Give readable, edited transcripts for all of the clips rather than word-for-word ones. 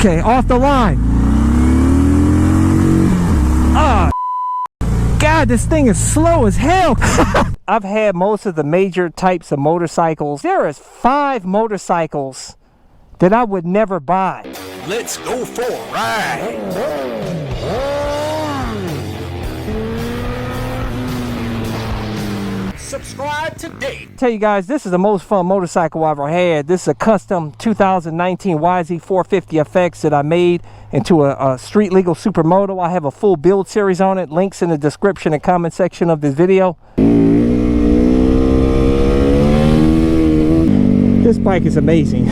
Okay, off the line. Ah, God, this thing is slow as hell. I've had most of the major types of motorcycles. There is 5 motorcycles that I would never buy. Let's go for a ride. Subscribe today. Tell you guys, this is the most fun motorcycle I've ever had. This is a custom 2019 YZ450 FX that I made into a street legal supermoto. I have a full build series on it. Links in the description and comment section of this video. This bike is amazing.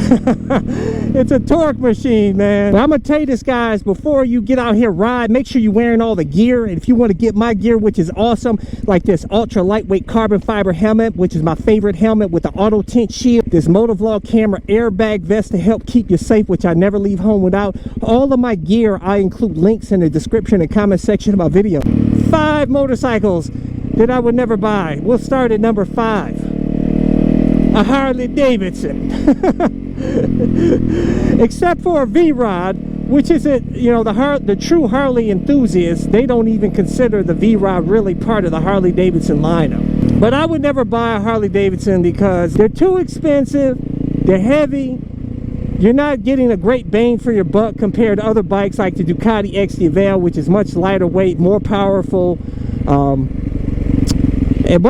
It's a torque machine, man. But I'm gonna tell you this, guys, before you get out here ride, make sure you're wearing all the gear. And if you want to get my gear, which is awesome, like this ultra lightweight carbon fiber helmet, which is my favorite helmet, with the auto tint shield, this motovlog camera airbag vest to help keep you safe, which I never leave home without. All of my gear, I include links in the description and comment section of my video. 5 motorcycles that I would never buy. We'll start at number 5. A Harley Davidson. Except for a Vrod, which isn't, you know, the true Harley enthusiasts, they don't even consider the Vrod really part of the Harley Davidson lineup. But I would never buy a Harley Davidson because they're too expensive, they're heavy, you're not getting a great bang for your buck compared to other bikes like the Ducati XT Avail, which is much lighter weight, more powerful. But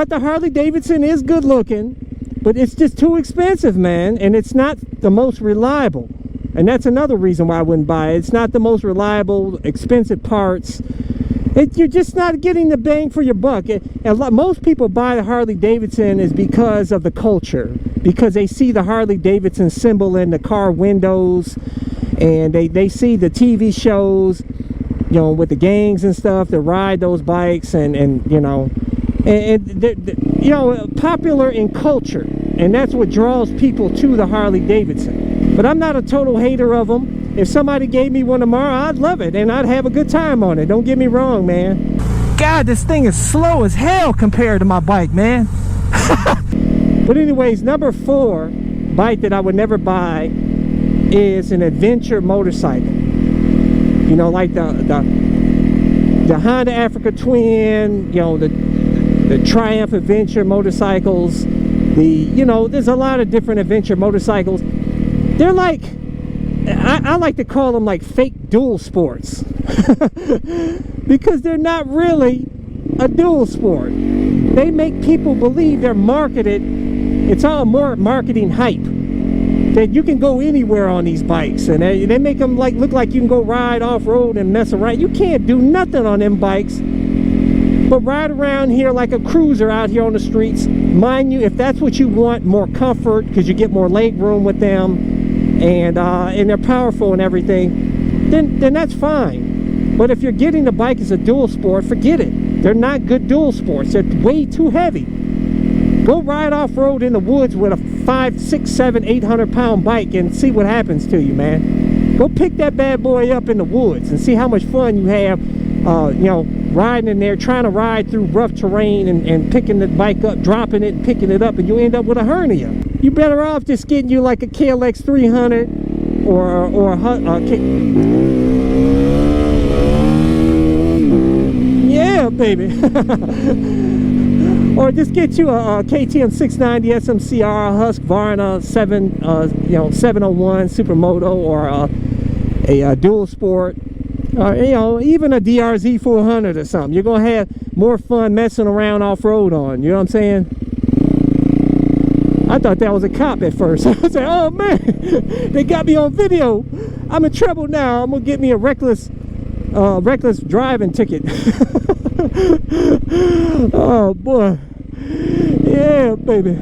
the Harley Davidson is good looking. But it's just too expensive, man, and it's not the most reliable. And that's another reason why I wouldn't buy it. It's not the most reliable, expensive parts. You're just not getting the bang for your buck. Most people buy the Harley Davidson is because of the culture, because they see the Harley Davidson symbol in the car windows, and they see the TV shows, you know, with the gangs and stuff that ride those bikes, and you know, you know, popular in culture, and that's what draws people to the Harley Davidson. But I'm not a total hater of them. If somebody gave me one tomorrow, I'd love it and I'd have a good time on it. Don't get me wrong, man. God, this thing is slow as hell compared to my bike, man. But anyways, number 4 bike that I would never buy is an adventure motorcycle. You know, like the Honda Africa Twin, you know, the Triumph Adventure motorcycles, you know, there's a lot of different adventure motorcycles. They're like, I like to call them like fake dual sports because they're not really a dual sport. They make people believe they're marketed. It's all more marketing hype that you can go anywhere on these bikes, and they make them like look like you can go ride off-road and mess around. You can't do nothing on them bikes but ride around here like a cruiser out here on the streets. Mind you, if that's what you want, more comfort, because you get more leg room with them, and they're powerful and everything, then that's fine. But if you're getting the bike as a dual sport, forget it. They're not good dual sports. They're way too heavy. Go ride off-road in the woods with a 5, 6, 7, 800 pound bike and see what happens to you, man. Go pick that bad boy up in the woods and see how much fun you have, you know, riding in there, trying to ride through rough terrain and picking the bike up, dropping it and picking it up, and you end up with a hernia. You better off just getting you like a KLX 300 or a yeah, baby. Or just get you a KTM 690 SMCR, a Husqvarna 701 Supermoto, or a dual sport. You know, even a DRZ 400 or something. You're gonna have more fun messing around off-road on. You know what I'm saying? I thought that was a cop at first. I was like, oh man, they got me on video. I'm in trouble now. I'm gonna get me a reckless driving ticket. Oh boy, yeah, baby.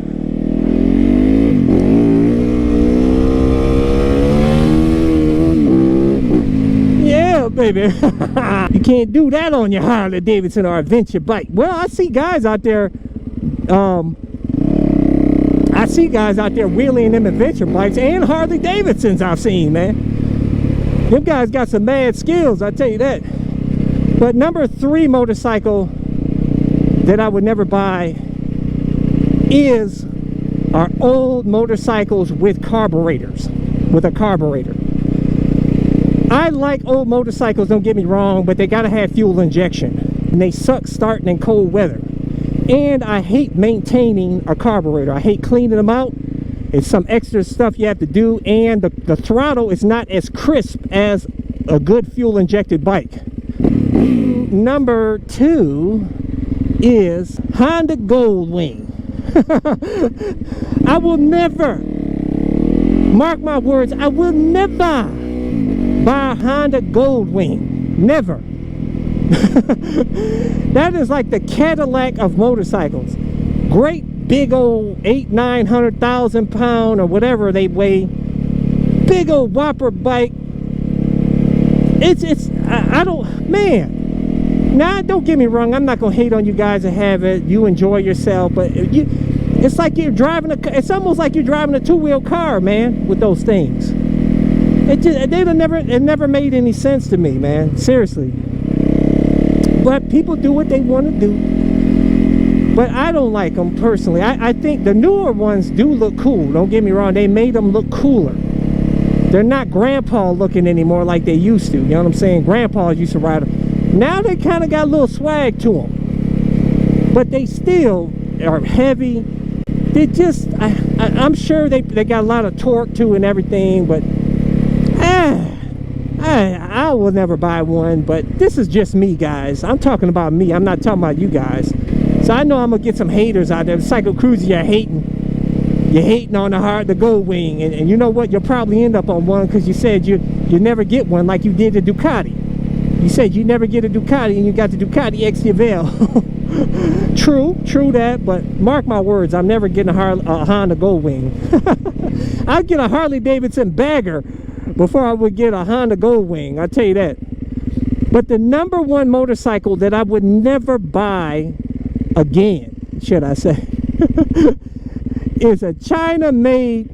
Baby. You can't do that on your Harley Davidson or adventure bike. Well, I see guys out there wheeling them adventure bikes and Harley Davidsons. I've seen, man. Them guys got some mad skills, I tell you that. But number 3 motorcycle that I would never buy is our old motorcycles with carburetors, with a carburetor. I like old motorcycles, don't get me wrong, but they gotta have fuel injection. And they suck starting in cold weather. And I hate maintaining a carburetor. I hate cleaning them out. It's some extra stuff you have to do, and the throttle is not as crisp as a good fuel injected bike. Number 2 is Holda Goldwing. I will never, mark my words, I will never buy a Holda Goldwing. Never. That is like the Cadillac of motorcycles. Great big old 800,000-900,000 pound or whatever they weigh. Big old whopper bike. I don't, man. Now, don't get me wrong, I'm not gonna hate on you guys that have it. You enjoy yourself, but it's like you're driving it's almost like you're driving a two-wheel car, man, with those things. It never made any sense to me, man. Seriously. But people do what they want to do. But I don't like them personally. I think the newer ones do look cool. Don't get me wrong. They made them look cooler. They're not grandpa looking anymore like they used to. You know what I'm saying? Grandpas used to ride them. Now they kind of got a little swag to them. But they still are heavy. They just, I'm sure they got a lot of torque too and everything. But I will never buy one. But this is just me, guys. I'm talking about me. I'm not talking about you guys. So I know I'm gonna get some haters out there. Cycle Cruiser, you're hating. You're hating on the Goldwing, and you know what? You'll probably end up on one because you said you never get one like you did a Ducati. You said you never get a Ducati, and you got the Ducati XVL. True that. But mark my words, I'm never getting a Honda Goldwing. I'd get a Harley Davidson bagger before I would get a Honda Goldwing. I'll tell you that. But the number one motorcycle that I would never buy again, should I say, is a China-made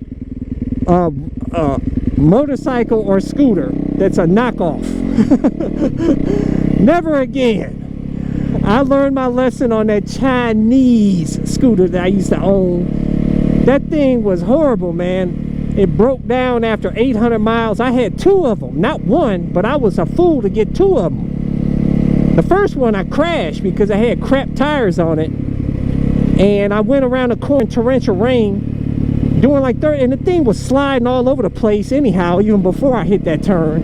motorcycle or scooter that's a knockoff. Never again. I learned my lesson on that Chinese scooter that I used to own. That thing was horrible, man. It broke down after 800 miles. I had 2 of them, not one, but I was a fool to get 2 of them. The first one I crashed because I had crap tires on it. And I went around the corner in torrential rain doing like 30, and the thing was sliding all over the place anyhow, even before I hit that turn.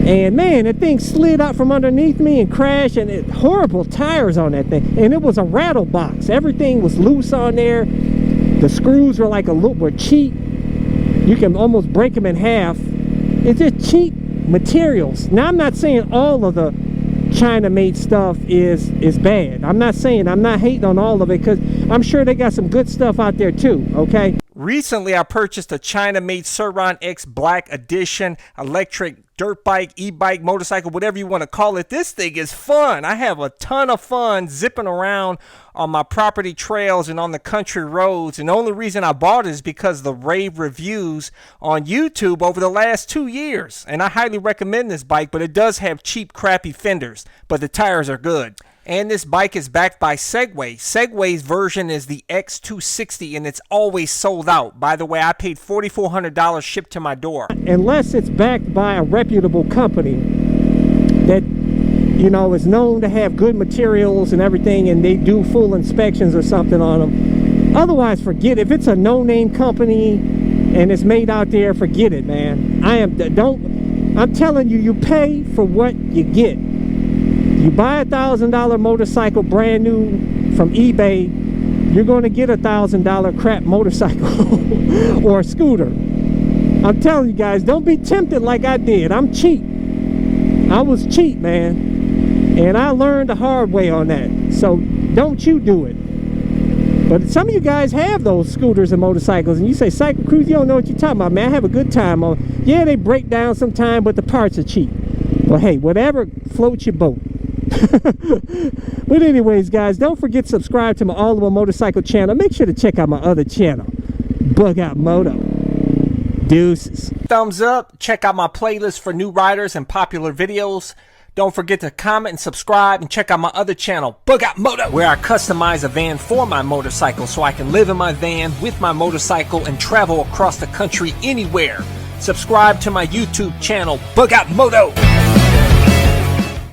And man, that thing slid out from underneath me and crashed, and horrible tires on that thing. And it was a rattle box. Everything was loose on there. The screws were like were cheap. You can almost break them in half. It's just cheap materials. Now, I'm not saying all of the China-made stuff is bad. I'm not hating on all of it, because I'm sure they got some good stuff out there too, okay? Recently, I purchased a China-made Surron X Black Edition electric dirt bike, e-bike, motorcycle, whatever you want to call it. This thing is fun. I have a ton of fun zipping around on my property trails and on the country roads. And the only reason I bought it is because of the rave reviews on YouTube over the last 2 years. And I highly recommend this bike, but it does have cheap, crappy fenders, but the tires are good. And this bike is backed by Segway. Segway's version is the X260, and it's always sold out. By the way, I paid $4,400 shipped to my door. Unless it's backed by a reputable company that, you know, is known to have good materials and everything, and they do full inspections or something on them. Otherwise, forget it. If it's a no-name company and it's made out there, forget it, man. I'm telling you, you pay for what you get. You buy a $1,000 motorcycle brand new from eBay, you're going to get a $1,000 crap motorcycle or a scooter. I'm telling you guys, don't be tempted like I did. I'm cheap. I was cheap, man. And I learned the hard way on that. So don't you do it. But some of you guys have those scooters and motorcycles, and you say, Cycle Cruise, you don't know what you're talking about, man. I have a good time on. Yeah, they break down sometime, but the parts are cheap. Well, hey, whatever floats your boat. But anyways, guys, don't forget to subscribe to my All Over Motorcycle channel. Make sure to check out my other channel, Bug Out Moto. Deuces. Thumbs up. Check out my playlist for new riders and popular videos. Don't forget to comment and subscribe, and check out my other channel, Bug Out Moto, where I customize a van for my motorcycle so I can live in my van with my motorcycle and travel across the country anywhere. Subscribe to my YouTube channel, Bug Out Moto.